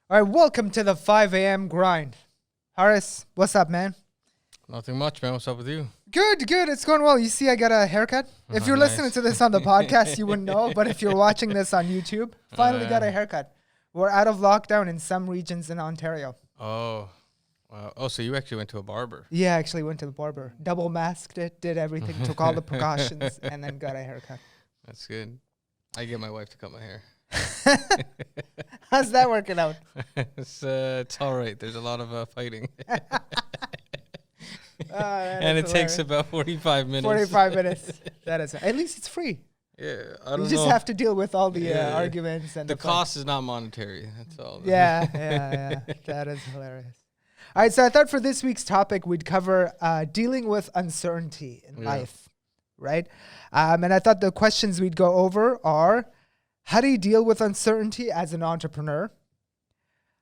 All right, welcome to the 5 a.m. grind. Harris, what's up, man? Nothing much, man. What's up with you? Good. It's going well. You see, I got a haircut. If you're Nice. listening to this on the podcast, you wouldn't know. But if you're watching this on YouTube, finally got a haircut. We're out of lockdown in some regions in Ontario. Oh, wow. Oh, so you actually went to a barber? Yeah, I actually went to the barber. Double masked it, did everything, took all the precautions, and then got a haircut. That's good. I get my wife to cut my hair. How's that working out? It's all right. There's a lot of fighting. Man, And it that's takes hilarious. about 45 minutes. 45 minutes. That is. At least it's free. Yeah, I You don't just know. have to deal with all the Yeah. arguments and The the fight. cost is not monetary. That's all. Yeah. That is hilarious. All right, so I thought for this week's topic, we'd cover dealing with uncertainty in life, right? And I thought the questions we'd go over are, how do you deal with uncertainty as an entrepreneur?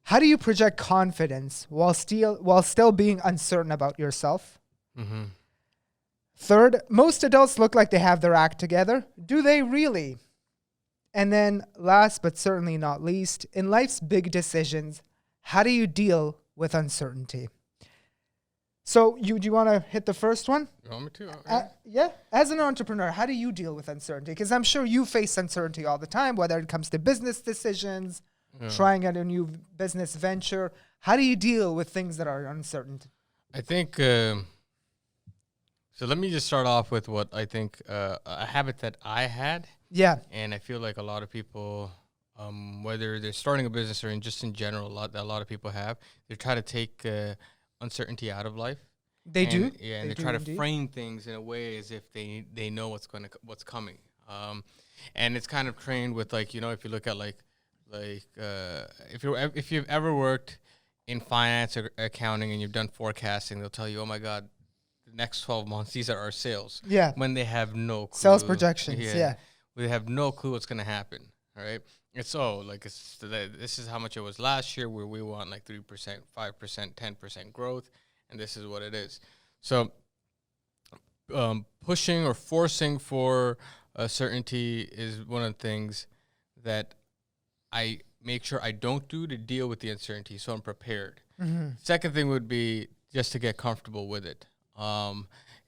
How do you project confidence while still being uncertain about yourself? Mm-hmm. Third, most adults look like they have their act together. Do they really? And then last but certainly not least, in life's big decisions, how do you deal with uncertainty? So do you want to hit the first one? You want me to? Okay. Yeah. As an entrepreneur, how do you deal with uncertainty? Because I'm sure you face uncertainty all the time, whether it comes to business decisions, trying out a new business venture. How do you deal with things that are uncertain? I think, so let me just start off with what I think a habit that I had. Yeah. And I feel like a lot of people, whether they're starting a business or just in general, a lot of people have, they try to take uncertainty out of life. They do. Yeah, and they try to frame things in a way as if they know what's coming. And it's kind of trained with, like, you know, if you look at if you've ever worked in finance or accounting and you've done forecasting, they'll tell you, oh my God, the next 12 months, these are our sales. Yeah. When they have no clue. Sales projections. Yeah. We have no clue what's going to happen, all right? This is how much it was last year, where we want like 3%, 5%, 10% growth, and this is what it is. So pushing or forcing for certainty is one of the things that I make sure I don't do to deal with the uncertainty, so I'm prepared. Mm-hmm. Second thing would be just to get comfortable with it.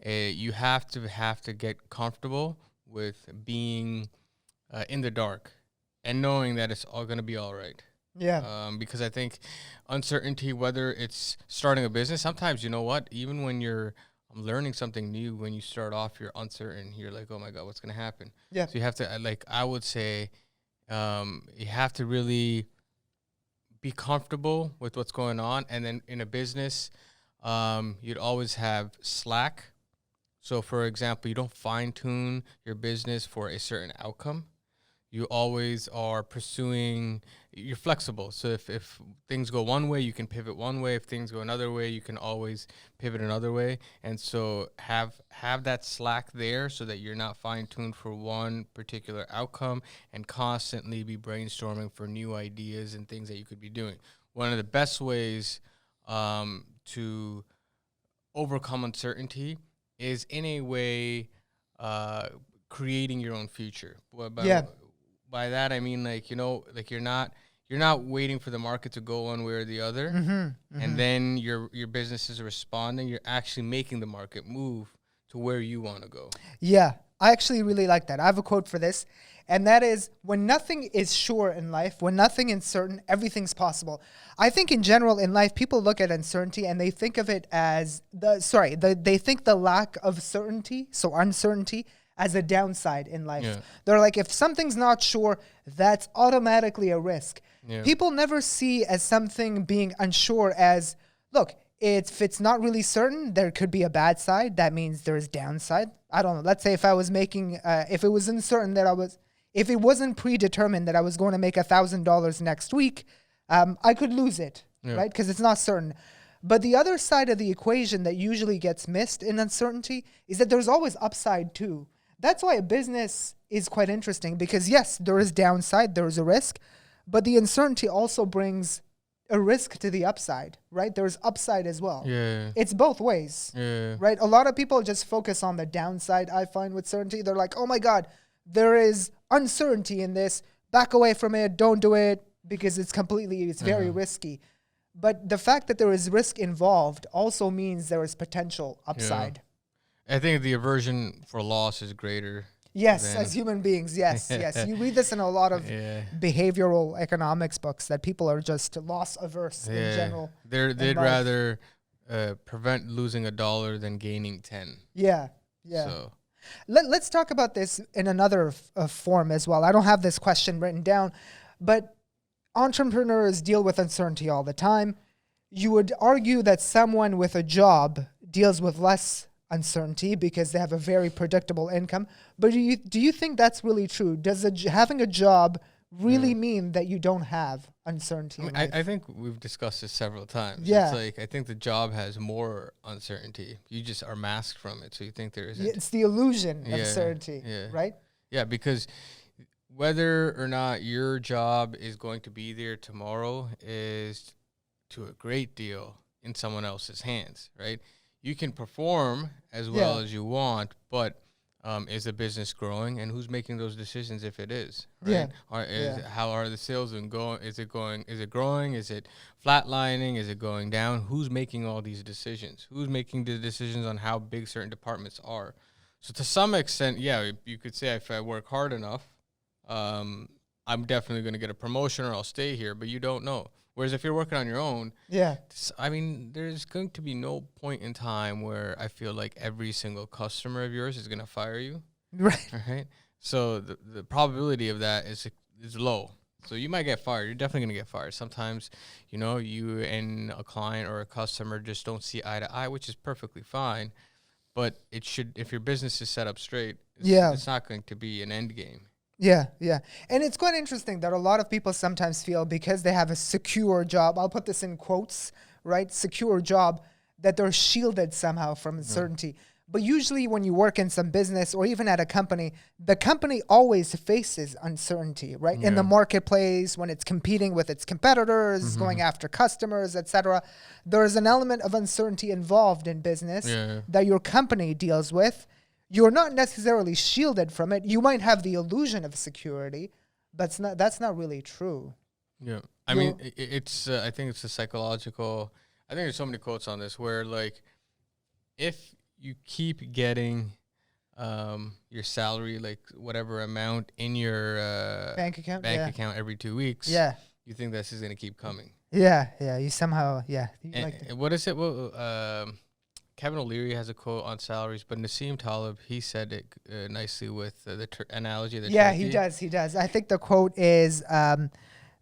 You have to get comfortable with being in the dark and knowing that it's all going to be all right. Yeah. Because I think uncertainty, whether it's starting a business, sometimes, you know what, even when you're learning something new, when you start off, you're uncertain. You're like, oh my God, what's going to happen? Yeah. So you have to, I would say, you have to really be comfortable with what's going on. And then in a business, you'd always have slack. So, for example, you don't fine-tune your business for a certain outcome. You always are pursuing, you're flexible. So if things go one way, you can pivot one way. If things go another way, you can always pivot another way. And so have that slack there so that you're not fine-tuned for one particular outcome, and constantly be brainstorming for new ideas and things that you could be doing. One of the best ways to overcome uncertainty is in a way creating your own future. By that I mean, like, you know, like you're not waiting for the market to go one way or the other, and then your business is responding. You're actually making the market move to where you want to go. Yeah, I actually really like that. I have a quote for this, and that is, when nothing is sure in life, when nothing is certain, everything's possible. I think in general in life, people look at uncertainty and they think of it as they think the lack of certainty, so uncertainty, as a downside in life. Yeah. They're like, if something's not sure, that's automatically a risk. Yeah. People never see as something being unsure as, look, if it's not really certain, there could be a bad side. That means there's downside. I don't know. Let's say if I was making, if it was uncertain if it wasn't predetermined that I was going to make $1,000 next week, I could lose it, right? Because it's not certain. But the other side of the equation that usually gets missed in uncertainty is that there's always upside too. That's why a business is quite interesting, because yes, there is downside, there is a risk, but the uncertainty also brings a risk to the upside, right? There's upside as well. Yeah. It's both ways, right? A lot of people just focus on the downside, I find, with certainty. They're like, oh my God, there is uncertainty in this. Back away from it. Don't do it. because it's very risky. But the fact that there is risk involved also means there is potential upside. I think the aversion for loss is greater. Yes, as human beings, yes. You read this in a lot of behavioral economics books, that people are just loss averse in general. They'd rather prevent losing $1 than gaining 10. Yeah. So. Let's talk about this in another form as well. I don't have this question written down, but entrepreneurs deal with uncertainty all the time. You would argue that someone with a job deals with less uncertainty because they have a very predictable income. But do you think that's really true? Does having a job really mean that you don't have uncertainty? I think we've discussed this several times. Yeah. It's like, I think the job has more uncertainty. You just are masked from it, so you think there isn't. It's the illusion of certainty, right? Yeah, because whether or not your job is going to be there tomorrow is to a great deal in someone else's hands, right? You can perform as well as you want, but is the business growing, and who's making those decisions if it is, right? How are the sales going? Is it growing? Is it flatlining? Is it going down? Who's making all these decisions? Who's making the decisions on how big certain departments are? So to some extent, you could say if I work hard enough, I'm definitely going to get a promotion or I'll stay here, but you don't know. Whereas if you're working on your own, I mean, there's going to be no point in time where I feel like every single customer of yours is going to fire you. Right. So the probability of that is low. So you might get fired. You're definitely going to get fired. Sometimes, you and a client or a customer just don't see eye to eye, which is perfectly fine. But it should, if your business is set up straight, it's not going to be an end game. Yeah. And it's quite interesting that a lot of people sometimes feel because they have a secure job, I'll put this in quotes, right? Secure job, that they're shielded somehow from uncertainty. But usually when you work in some business or even at a company, the company always faces uncertainty, right? In the marketplace, when it's competing with its competitors, going after customers, etc. There's an element of uncertainty involved in business that your company deals with. You're not necessarily shielded from it. You might have the illusion of security, but that's not really true. Yeah. I mean, it's I think it's a psychological, I think there's so many quotes on this where, like, if you keep getting your salary, like whatever amount in your bank account every 2 weeks, you think this is going to keep coming. Yeah. You somehow, what is it? Well, Kevin O'Leary has a quote on salaries, but Nassim Taleb, he said it nicely with the analogy of the turkey. He does. I think the quote is,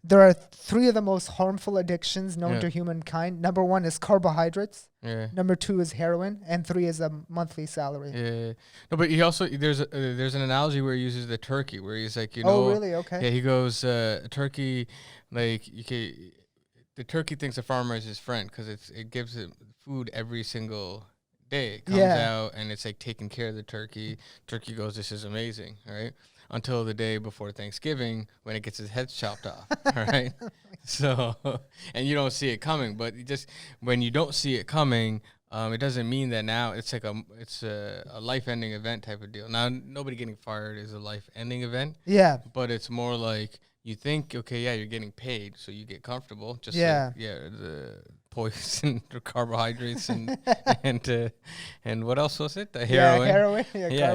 there are 3 of the most harmful addictions known to humankind. Number 1 is carbohydrates. Number 2 is heroin, and 3 is a monthly salary. No, but he also, there's an analogy where he uses the turkey, where he's like, Oh, really? Okay. Yeah, he goes, turkey, like, the turkey thinks the farmer is his friend because it gives him food every single day. It comes out and it's like taking care of the turkey. Turkey goes, this is amazing, right? Until the day before Thanksgiving when it gets its head chopped off, right? So, and you don't see it coming, but when you don't see it coming, it doesn't mean that now it's like a life-ending event type of deal. Now, nobody getting fired is a life-ending event. Yeah. But it's more like you think, okay, you're getting paid, so you get comfortable. Just like, the poison, the carbohydrates, and what else was it? The heroin. Heroin.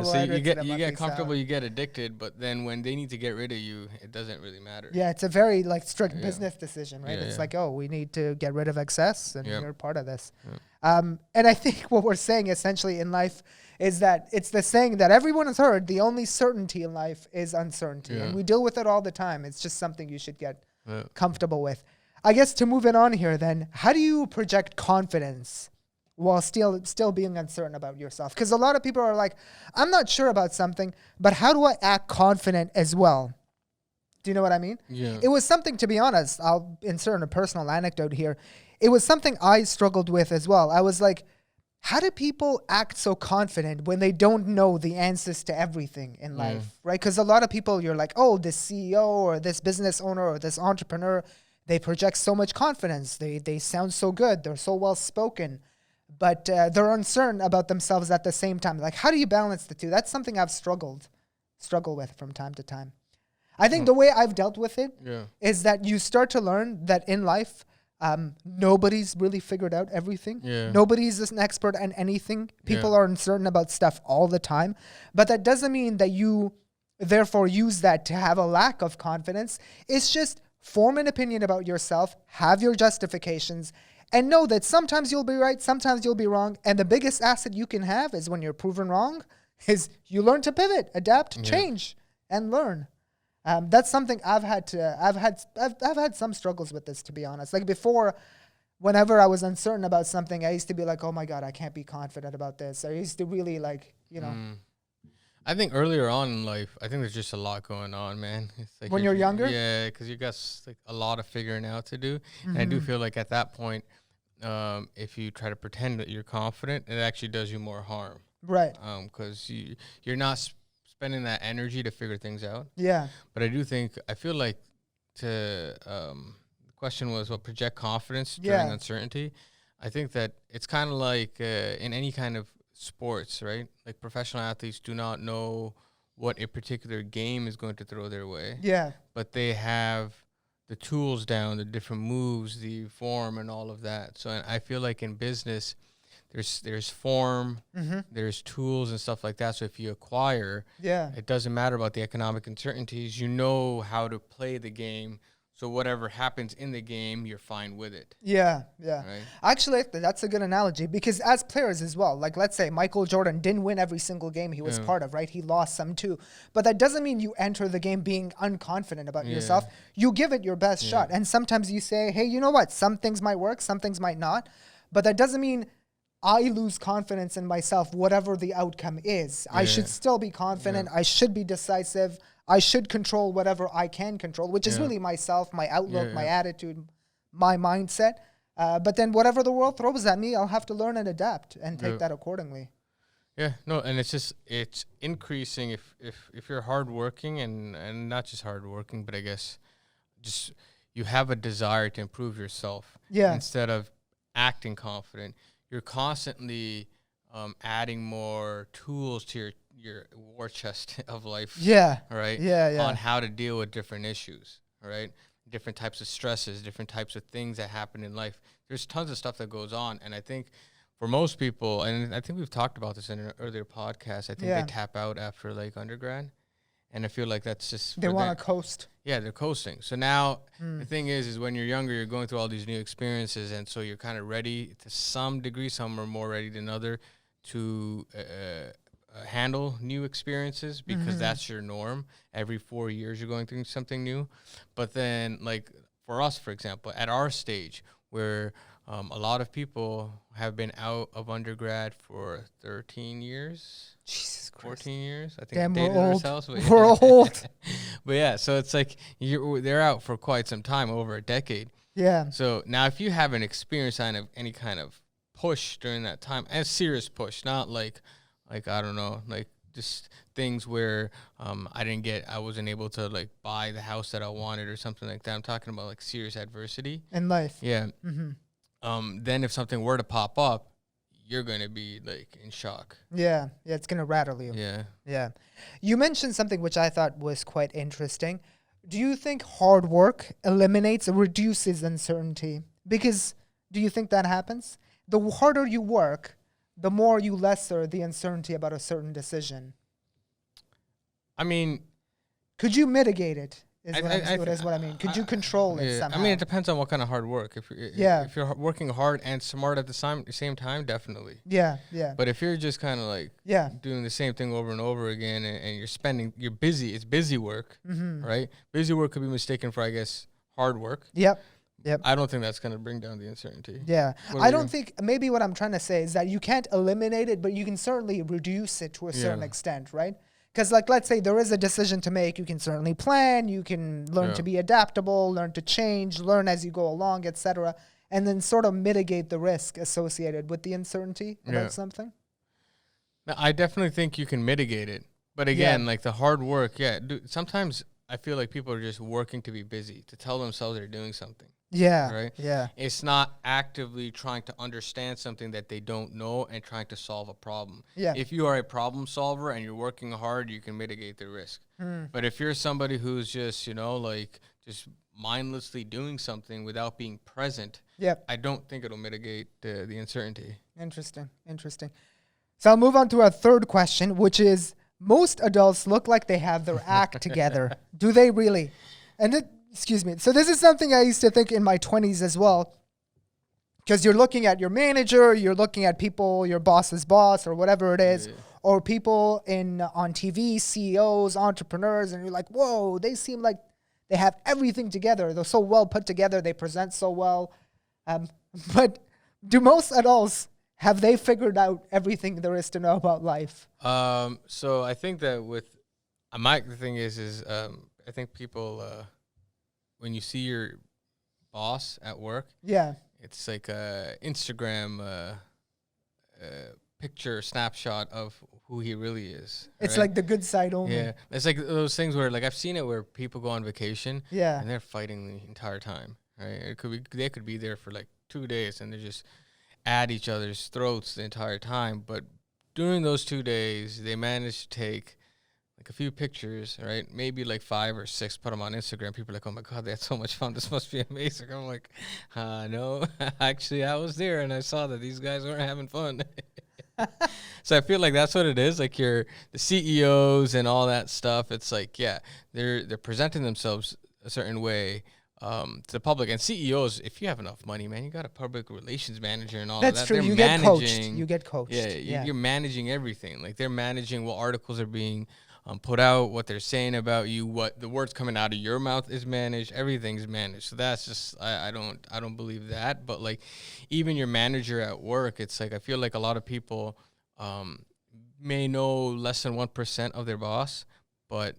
So you get comfortable, you get addicted, but then when they need to get rid of you, it doesn't really matter. Yeah, it's a very strict business decision, right? It's like, we need to get rid of excess, and you're part of this. And I think what we're saying essentially in life is that it's the saying that everyone has heard: the only certainty in life is uncertainty, and we deal with it all the time. It's just something you should get comfortable with. I guess to move it on here then, how do you project confidence while still being uncertain about yourself? Because a lot of people are like, I'm not sure about something, but how do I act confident as well? Do you know what I mean? Yeah. It was something, to be honest, I'll insert a personal anecdote here. It was something I struggled with as well. I was like, how do people act so confident when they don't know the answers to everything in life, right? Because a lot of people, you're like, oh, this CEO or this business owner or this entrepreneur, they project so much confidence. They sound so good. They're so well spoken, but they're uncertain about themselves at the same time. Like, how do you balance the two? That's something I've struggled with from time to time. I think the way I've dealt with it Yeah. is that you start to learn that in life, nobody's really figured out everything. Yeah. Nobody's an expert on anything. People Yeah. are uncertain about stuff all the time. But that doesn't mean that you therefore use that to have a lack of confidence. It's just form an opinion about yourself, have your justifications, and know that sometimes you'll be right, sometimes you'll be wrong. And the biggest asset you can have is when you're proven wrong, is you learn to pivot, adapt, change, and learn. That's something I've had some struggles with this, to be honest. Like before, whenever I was uncertain about something, I used to be like, oh my God, I can't be confident about this. I used to really I think earlier on in life, I think there's just a lot going on, man. It's like When you're younger? Yeah, because you got like a lot of figuring out to do. And I do feel like at that point, if you try to pretend that you're confident, it actually does you more harm. Right. Because you're not spending that energy to figure things out. Yeah. But I feel like the question was, project confidence during uncertainty. I think that it's kind of like in any kind of sports, right? Like professional athletes do not know what a particular game is going to throw their way. Yeah. But they have the tools down, the different moves, the form, and all of that. So I feel like in business, there's form, there's tools and stuff like that. So if you acquire, it doesn't matter about the economic uncertainties. You know how to play the game. So whatever happens in the game, you're fine with it. Yeah, yeah. Right? Actually, that's a good analogy because as players as well, like let's say Michael Jordan didn't win every single game he was part of, right? He lost some too. But that doesn't mean you enter the game being unconfident about yourself. You give it your best shot. And sometimes you say, hey, you know what? Some things might work, some things might not. But that doesn't mean I lose confidence in myself, whatever the outcome is. I should still be confident. I should be decisive. I should control whatever I can control, which is really myself, my outlook, my attitude, my mindset. But then whatever the world throws at me, I'll have to learn and adapt and take that accordingly. Yeah, no, and it's increasing if you're hardworking and not just hardworking, but I guess just you have a desire to improve yourself. Yeah. Instead of acting confident, you're constantly adding more tools to your war chest of life. Yeah. Right? Yeah. On how to deal with different issues, right? Different types of stresses, different types of things that happen in life. There's tons of stuff that goes on. And I think for most people, and I think we've talked about this in an earlier podcast, I think they tap out after like undergrad. And I feel like that's just... They want to coast. Yeah, they're coasting. So now the thing is when you're younger, you're going through all these new experiences. And so you're kind of ready to some degree. Some are more ready than other to handle new experiences because that's your norm. Every 4 years, you're going through something new. But then, like, for us, for example, at our stage, where a lot of people have been out of undergrad for 13 years. Jesus Christ. 14 years. I think Damn, dated we're old. ourselves. We're old. But yeah, so it's like they're out for quite some time, over a decade. Yeah. So now if you have an experience of any kind of push during that time, and serious push, not like I don't know, like just things where I wasn't able to like buy the house that I wanted or something like that. I'm talking about like serious adversity In life. Yeah. Then if something were to pop up, you're going to be like in shock. Yeah, it's going to rattle you. Yeah. You mentioned something which I thought was quite interesting. Do you think hard work eliminates or reduces uncertainty? Because do you think that happens? The harder you work, the more you lesser the uncertainty about a certain decision. I mean... Could you mitigate it? Is what I mean. Could you control it somehow? I mean, it depends on what kind of hard work. If you're working hard and smart at the same time, definitely. Yeah. But if you're just kind of like doing the same thing over and over again, and you're busy. It's busy work, right? Busy work could be mistaken for, I guess, hard work. Yep. I don't think that's going to bring down the uncertainty. Yeah. I don't think, maybe what I'm trying to say is that you can't eliminate it, but you can certainly reduce it to a certain extent, right? Because, like, let's say there is a decision to make. You can certainly plan. You can learn to be adaptable, learn to change, learn as you go along, etc., and then sort of mitigate the risk associated with the uncertainty about something. Now, I definitely think you can mitigate it. But again, like the hard work, sometimes I feel like people are just working to be busy, to tell themselves they're doing something. Yeah. right? Yeah. It's not actively trying to understand something that they don't know and trying to solve a problem. Yeah. If you are a problem solver and you're working hard, you can mitigate the risk. But if you're somebody who's just, like just mindlessly doing something without being present, Yep. I don't think it'll mitigate the uncertainty. Interesting. Interesting. So I'll move on to our third question, which is most adults look like they have their act together. Do they really? Excuse me. So this is something I used to think in my 20s as well. Because you're looking at your manager, you're looking at people, your boss's boss or whatever it is, or people on TV, CEOs, entrepreneurs, and you're like, whoa, they seem like they have everything together. They're so well put together. They present so well. But do most adults, have they figured out everything there is to know about life? So I think that the thing is I think people, when you see your boss at work, Yeah. it's like a Instagram picture snapshot of who he really is. It's right? like the good side only. Yeah, it's like those things where like I've seen it where people go on vacation, Yeah. and they're fighting the entire time. Right? They could be there for like 2 days and they're just at each other's throats the entire time. But during those 2 days, they managed to take like a few pictures, right? Maybe like 5 or 6, put them on Instagram. People are like, oh my God, they had so much fun. This must be amazing. I'm like, no, actually I was there and I saw that these guys weren't having fun. So I feel like that's what it is. Like the CEOs and all that stuff. It's like, yeah, they're presenting themselves a certain way to the public. And CEOs, if you have enough money, man, you got a public relations manager and all That's that. true. They're You managing, get coached. Yeah, you're managing everything. Like they're managing what articles are being put out, what they're saying about you, what the words coming out of your mouth is managed. Everything's managed. So that's just I don't believe that. But like even your manager at work, it's like I feel like a lot of people may know less than 1% of their boss, but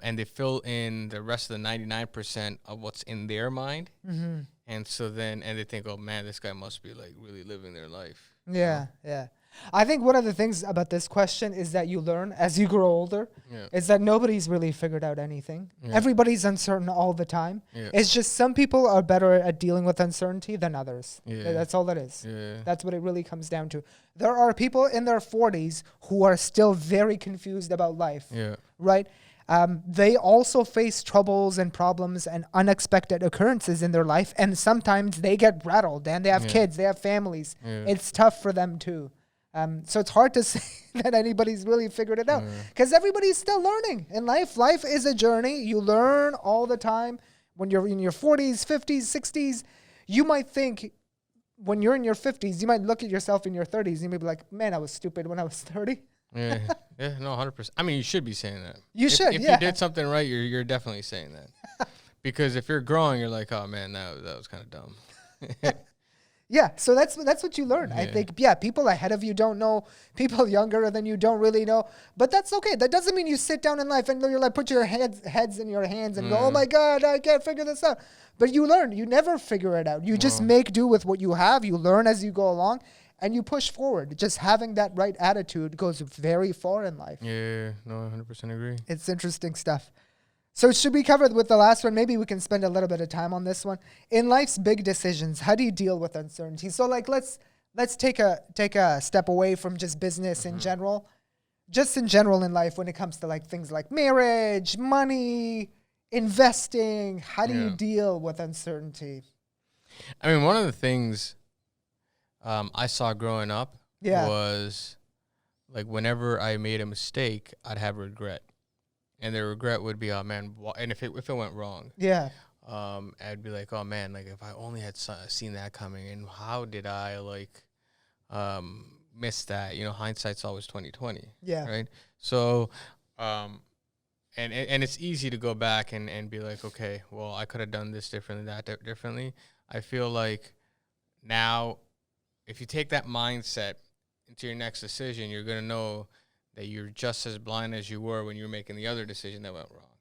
and they fill in the rest of the 99% of what's in their mind. Mm-hmm. And so then they think, oh man, this guy must be like really living their life. Yeah, yeah. I think one of the things about this question is that you learn as you grow older is that nobody's really figured out anything. Yeah. Everybody's uncertain all the time. Yeah. It's just some people are better at dealing with uncertainty than others. Yeah. That's all that is. Yeah. That's what it really comes down to. There are people in their 40s who are still very confused about life. Yeah. Right? They also face troubles and problems and unexpected occurrences in their life. And sometimes they get rattled and they have kids, they have families. Yeah. It's tough for them too. So it's hard to say that anybody's really figured it out because everybody's still learning in life. Life is a journey. You learn all the time. When you're in your 40s, 50s, 60s, you might think when you're in your 50s, you might look at yourself in your 30s and you may be like, man, I was stupid when I was 30. Yeah, no, 100%. I mean, you should be saying that. If you did something right, you're definitely saying that. Because if you're growing, you're like, oh man, that was kind of dumb. Yeah, so that's what you learn. I think, people ahead of you don't know, people younger than you don't really know, but that's okay. That doesn't mean you sit down in life and you're like, put your heads in your hands and go, oh my God, I can't figure this out. But you learn. You never figure it out. You just make do with what you have. You learn as you go along, and you push forward. Just having that right attitude goes very far in life. Yeah, no, 100% agree. It's interesting stuff. So should we cover with the last one? Maybe we can spend a little bit of time on this one. In life's big decisions, how do you deal with uncertainty? So like let's take a step away from just business in general. Just in general in life when it comes to like things like marriage, money, investing, how do you deal with uncertainty? I mean, one of the things I saw growing up was like whenever I made a mistake, I'd have regret. And the regret would be, oh man, and if it went wrong, I'd be like, oh man, like if I only had seen that coming, and how did I like miss that? You know, hindsight's always 20/20. Yeah. Right. So, and it's easy to go back and be like, okay, well, I could have done this differently, that differently. I feel like now, if you take that mindset into your next decision, you're gonna know that you're just as blind as you were when you were making the other decision that went wrong.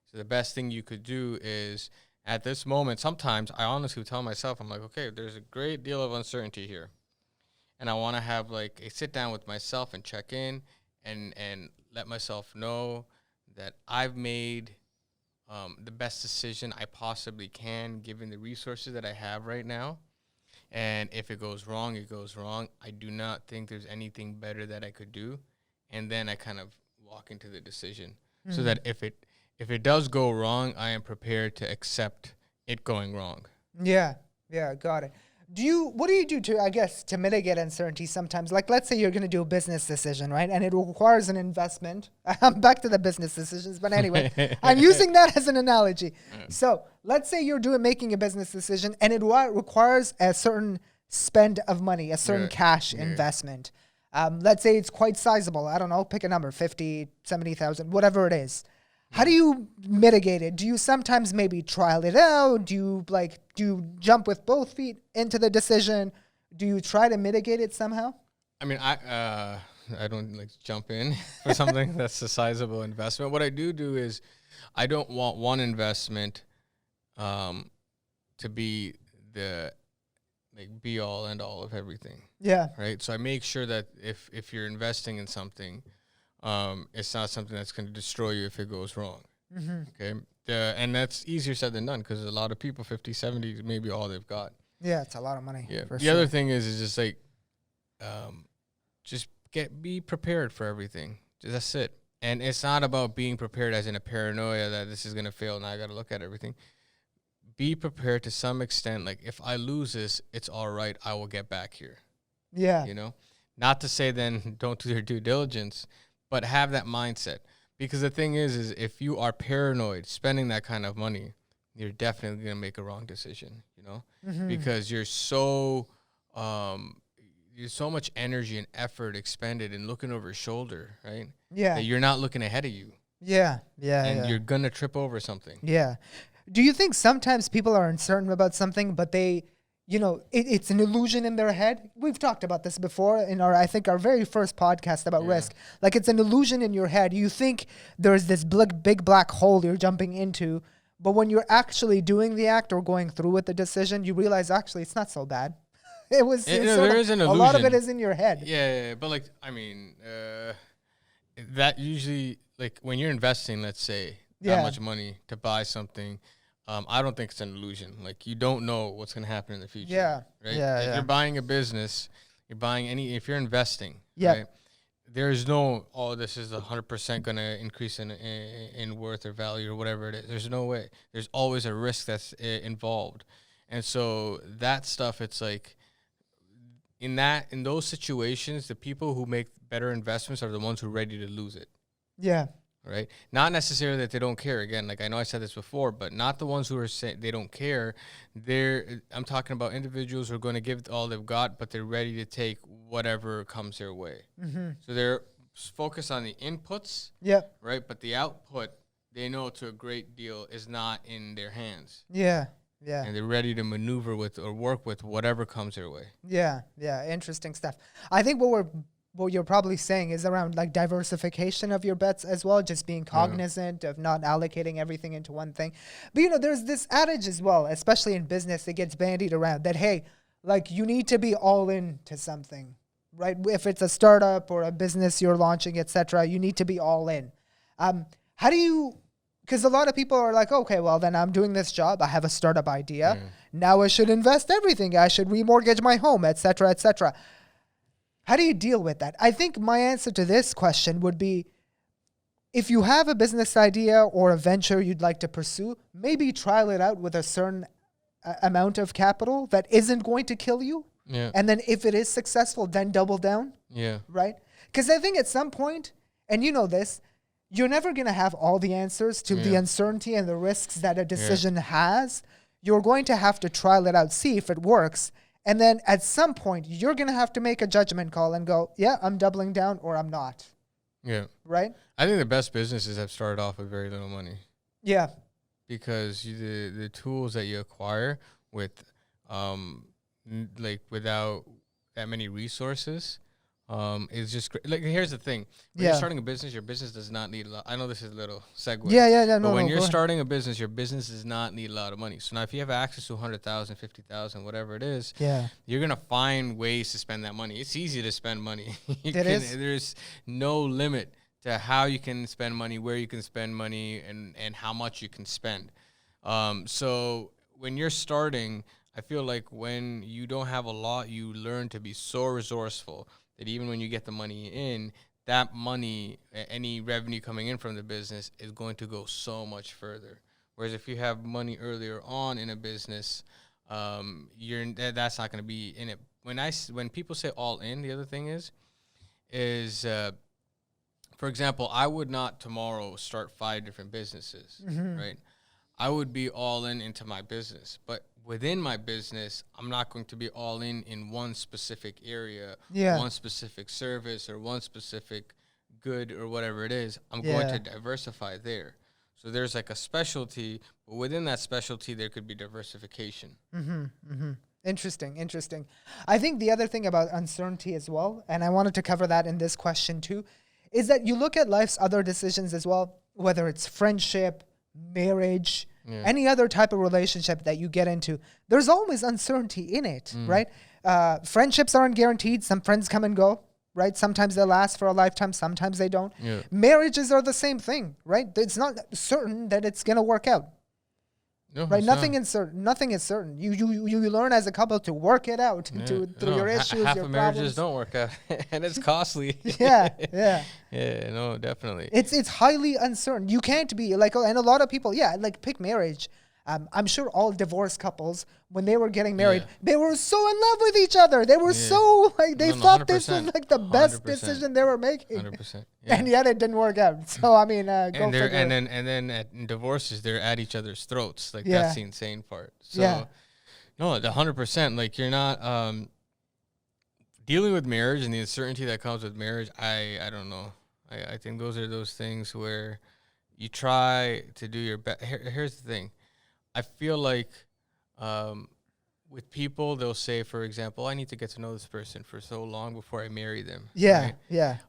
So the best thing you could do is, at this moment, sometimes I honestly tell myself, I'm like, okay, there's a great deal of uncertainty here. And I want to have like a sit down with myself and check in and let myself know that I've made the best decision I possibly can, given the resources that I have right now. And if it goes wrong, it goes wrong. I do not think there's anything better that I could do. And then I kind of walk into the decision so that if it does go wrong, I am prepared to accept it going wrong. Yeah, got it. What do you do to, I guess, to mitigate uncertainty sometimes? Like, let's say you're going to do a business decision, right? And it requires an investment. I'm back to the business decisions, but anyway, I'm using that as an analogy. So let's say you're making a business decision and it requires a certain spend of money, a certain cash investment. Let's say it's quite sizable. I don't know, pick a number, 50, 70,000, whatever it is. How do you mitigate it? Do you sometimes maybe trial it out? Do you jump with both feet into the decision? Do you try to mitigate it somehow? I mean, I don't like jump in for something that's a sizable investment. What I do is I don't want one investment to be the be all end all of everything. Yeah. Right. So I make sure that if you're investing in something, it's not something that's going to destroy you if it goes wrong. Okay. And that's easier said than done because a lot of people, 50, 70 is maybe all they've got. Yeah, it's a lot of money. Yeah. For the other thing is just like, just be prepared for everything. That's it. And it's not about being prepared as in a paranoia that this is going to fail and I got to look at everything. Be prepared to some extent. Like if I lose this, it's all right. I will get back here. Yeah. You know, not to say then don't do your due diligence, but have that mindset. Because the thing is if you are paranoid spending that kind of money, you're definitely going to make a wrong decision, you know, because you're so much energy and effort expended in looking over your shoulder, right? Yeah. That you're not looking ahead of you. Yeah. And you're going to trip over something. Yeah. Do you think sometimes people are uncertain about something, but they, it's an illusion in their head? We've talked about this before in our very first podcast about risk. Like it's an illusion in your head. You think there's this big black hole you're jumping into, but when you're actually doing the act or going through with the decision, you realize actually it's not so bad. There is an illusion. A lot of it is in your head. Yeah, but like, I mean, that usually, like when you're investing, let's say, that much money to buy something, I don't think it's an illusion. Like you don't know what's going to happen in the future. Yeah. Right. Yeah. If you're buying a business, if you're investing, yeah. Right, there's no, this is 100% going to increase in worth or value or whatever it is. There's no way. There's always a risk that's involved. And so that stuff, it's like in those situations, the people who make better investments are the ones who are ready to lose it. Yeah. Right? Not necessarily that they don't care. Again, like I know I said this before, but not the ones who are saying they don't care. I'm talking about individuals who are going to give it all they've got, but they're ready to take whatever comes their way. So they're focused on the inputs, right? But the output, they know to a great deal, is not in their hands. Yeah. And they're ready to maneuver with or work with whatever comes their way. Yeah. Interesting stuff. I think what you're probably saying is around like diversification of your bets as well, just being cognizant of not allocating everything into one thing. But there's this adage as well, especially in business, that gets bandied around that, hey, like you need to be all in to something, right? If it's a startup or a business you're launching, etc., you need to be all in. How do you, because a lot of people are like, okay, well then I'm doing this job. I have a startup idea. Now I should invest everything. I should remortgage my home, etc., etc. How do you deal with that? I think my answer to this question would be, if you have a business idea or a venture you'd like to pursue, maybe trial it out with a certain amount of capital that isn't going to kill you. Yeah. And then if it is successful, then double down. Yeah. Right? Because I think at some point, and you know this, you're never going to have all the answers to the uncertainty and the risks that a decision has. You're going to have to trial it out, see if it works. And then at some point, you're going to have to make a judgment call and go, yeah, I'm doubling down or I'm not. Yeah. Right? I think the best businesses have started off with very little money. Yeah. Because the tools that you acquire with, without that many resources, is just like, here's the thing. When you're starting a business, your business does not need a lot. I know this is a little segue. Yeah. But when you're starting a business, your business does not need a lot of money. So now if you have access to 100,000, 50,000, whatever it is, you're going to find ways to spend that money. It's easy to spend money. There's no limit to how you can spend money, where you can spend money, and how much you can spend. So when you're starting, I feel like when you don't have a lot, you learn to be so resourceful that even when you get the money in, that money, any revenue coming in from the business is going to go so much further. Whereas if you have money earlier on in a business, that's not going to be in it. When people say all in, the other thing is for example, I would not tomorrow start 5 different businesses, right? I would be all in into my business, but within my business, I'm not going to be all in one specific area, one specific service, or one specific good or whatever it is. I'm going to diversify there. So there's like a specialty, but within that specialty, there could be diversification. Interesting. I think the other thing about uncertainty as well, and I wanted to cover that in this question too, is that you look at life's other decisions as well, whether it's friendship, marriage, any other type of relationship that you get into, there's always uncertainty in it, right? Friendships aren't guaranteed. Some friends come and go, right? Sometimes they last for a lifetime, sometimes they don't. Marriages are the same thing, right? It's not certain that it's going to work out. No, right, nothing is certain. You learn as a couple to work it out through your issues, half your of problems. marriages don't work out, and it's costly. Yeah. No, definitely. It's highly uncertain. You can't be like, and a lot of people, like pick marriage. I'm sure all divorced couples, when they were getting married, they were so in love with each other. They were so like they thought this was like the best decision they were making. 100%. And yet it didn't work out. So I mean, and then in divorces, they're at each other's throats. Like that's the insane part. So no, the 100%. Like you're not dealing with marriage and the uncertainty that comes with marriage. I don't know. I think those are those things where you try to do your best. Here's the thing. I feel like with people, they'll say, for example, I need to get to know this person for so long before I marry them. Right?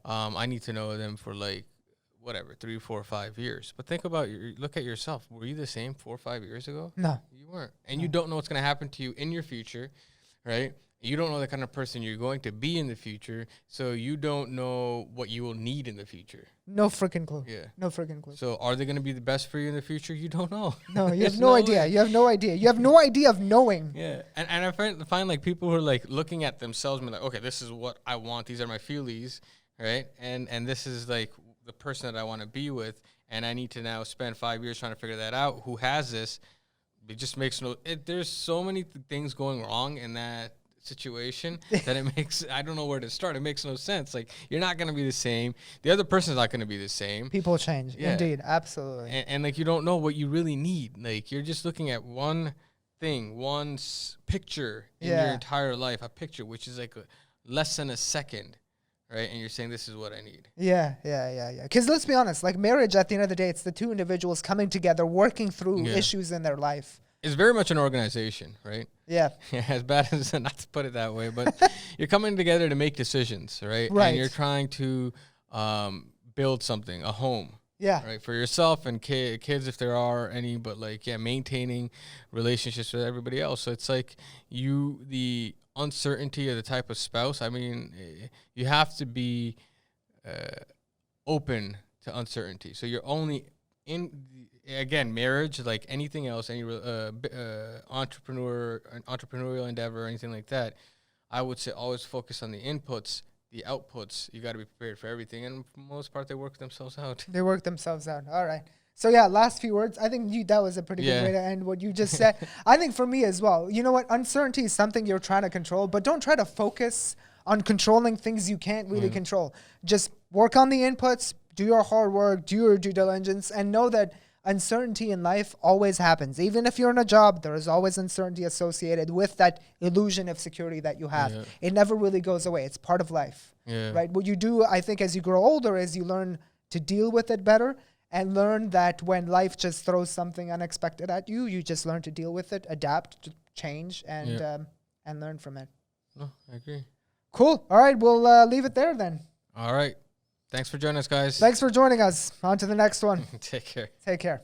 I need to know them for like, 3, 4, 5 years. But think about, look at yourself. Were you the same 4 or 5 years ago? No. You weren't. And you don't know what's going to happen to you in your future, right? You don't know the kind of person you're going to be in the future, so you don't know what you will need in the future. No freaking clue. Yeah. No freaking clue. So are they going to be the best for you in the future? You don't know. No, you have no idea. You have no idea. You have no idea of knowing. Yeah. And I find like people who are like looking at themselves and like, okay, this is what I want. These are my feelies, right? And this is like the person that I want to be with, and I need to now spend 5 years trying to figure that out. Who has this? It just makes there's so many things going wrong in that situation that it makes, I don't know where to start. It makes no sense. Like, you're not going to be the same. The other person's not going to be the same. People change. Yeah. Indeed. Absolutely. And like, you don't know what you really need. Like, you're just looking at one thing, picture in your entire life, a picture, which is like less than a second, right? And you're saying, this is what I need. Yeah. Because let's be honest, like marriage, at the end of the day, it's the two individuals coming together, working through issues in their life. It's very much an organization, right? Yeah. As bad as, not to put it that way, but you're coming together to make decisions, right? Right. And you're trying to build something, a home. Yeah. Right. For yourself and kids, if there are any, but like, maintaining relationships with everybody else. So it's like the uncertainty of the type of spouse. I mean, you have to be open to uncertainty. So you're only again, marriage, like anything else, any entrepreneurial endeavor or anything like that, I would say always focus on the inputs. The outputs, you got to be prepared for everything. And for the most part, they work themselves out. They work themselves out. All right. So, last few words. I think that was a pretty good way to end what you just said. I think for me as well, you know what? Uncertainty is something you're trying to control, but don't try to focus on controlling things you can't really control. Just work on the inputs, do your hard work, do your due diligence, and know that uncertainty in life always happens. Even if you're in a job, there is always uncertainty associated with that illusion of security that you have. It never really goes away. It's part of life, right? What you do, I think, as you grow older is you learn to deal with it better and learn that when life just throws something unexpected at you, you just learn to deal with it, adapt, change, and learn from it. No, I agree. Cool. All right, we'll leave it there then. All right. Thanks for joining us, guys. Thanks for joining us. On to the next one. Take care. Take care.